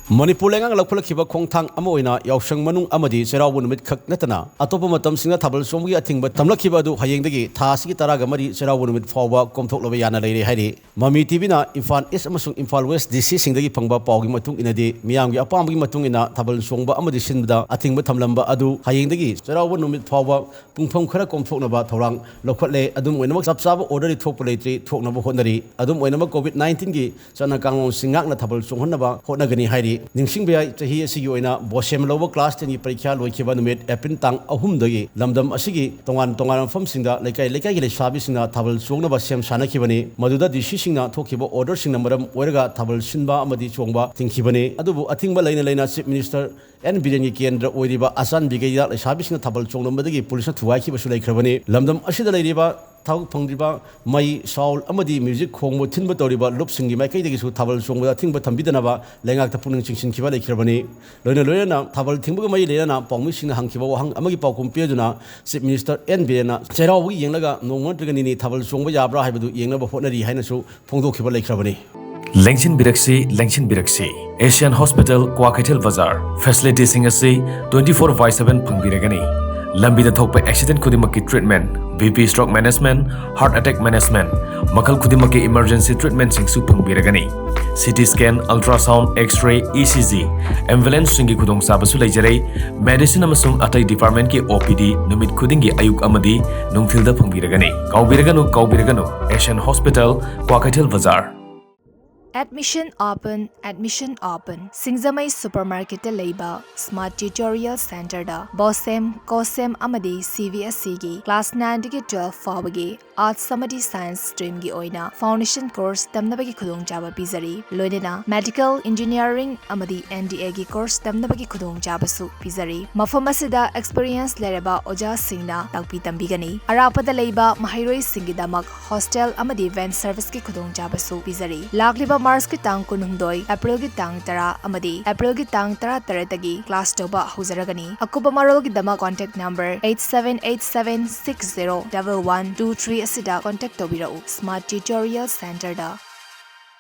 Manipur lengang lakphalakhiba khongthang ama oina yausang manung amadi Cheiraoba numit khak natana atopa matamsingna Thabal somgi athingba tamlakhiba adu Hayengdagi tha asigi taraga mari Cheiraoba numit Phaoba komthoklaba yana leire hairi MAMI TV na Imphal East amasung Imphal West DC singdagi phangba pawgi matung inadi miyamgi apamgi matung ina Thabal songba amadi sinbada athingba thamlamba adu Hayengdagi Cheiraoba numit Phaoba pungpham khara komthoknaba thorang lokhatle adum oinama sapsaba order thokpa leitri thoknaba honari adum oinama COVID-19 gi Chatna Kanglon Ngakna Thabal songhannaba honagani hairi Ningsingbyai chahi asigi oina bosem loba class 10 gi parikha loikhiba numit April tang 3 dagi lamdam asigi tongan mafam singda lekai gi lesabi singna Thabal songnaba sem sanakhibani maduda DC singna thokhiba order singna maram oiraga Thabal sinba amadi chongba thingkhibani adubu athingba leina Chief Minister N Biren gi kendra oiriba asan bigaya lesabi singna Thabal chongnambadagi police thuwai basu laikhrabani lamdam asida leiriba Thau Pangriba, Mai, Saul, Amadi, music, Kongo, Timber Toriba, Lupsing, Makai, Thabal Song, Thing but Tambidanaba, Langak the Puning Chinchin Kiva, Kirabani, Lona, Thabal Timber Mai Lena, Pongmishing Hankiva, Hang, Amagi Pau Peduna, Chief Minister N. Biena, Cheiraoba, Yangaga, no one Triganini, Thabal Song, Yabra, Habu, Yangaba, Honari, Hanasu, Pongo Kiva, Kirabani. Lengshin Biraksi, Asian Hospital, Kwakatil Bazaar, Facility Singasi, 24/7 Pangbiragani. Lambida thokpa accident khudimaki treatment, BP stroke management, heart attack management, makal khudimaki emergency treatment singsu pangbiragani. CT scan, ultrasound, X-ray, ECG, ambulance singi khudong sabasu leijare, medicine amasung atai department ki OPD numit khudingi ayuk amadi nungthilda pangbiragani. Kaubiraganu, Asian Hospital, Kwakatil Bazaar. Admission open. Singzamai Supermarket Labor Smart Tutorial Center da Bosem, Kosem Amadi CVSC gi Class 9 to 12 Phaoba Arts Samadi Science Stream gi oina Foundation Course tamnabagi khudong jaba pizari loinena Medical Engineering Amadi NDA gi course tamnabagi khudong jaba su pizari mafam asida experience lereba oja singna takpi tambigani arapada leiba mahairoi singidamak hostel amadi van service gi khudong jaba su pizari lagliba Mars ki tang kunumdoi April ki tang tara amadi April ki tang tara taratagi class toba huzaragani akuba marol ki dama contact number 8787601123 asida contact tobirau Smart Tutorial Center da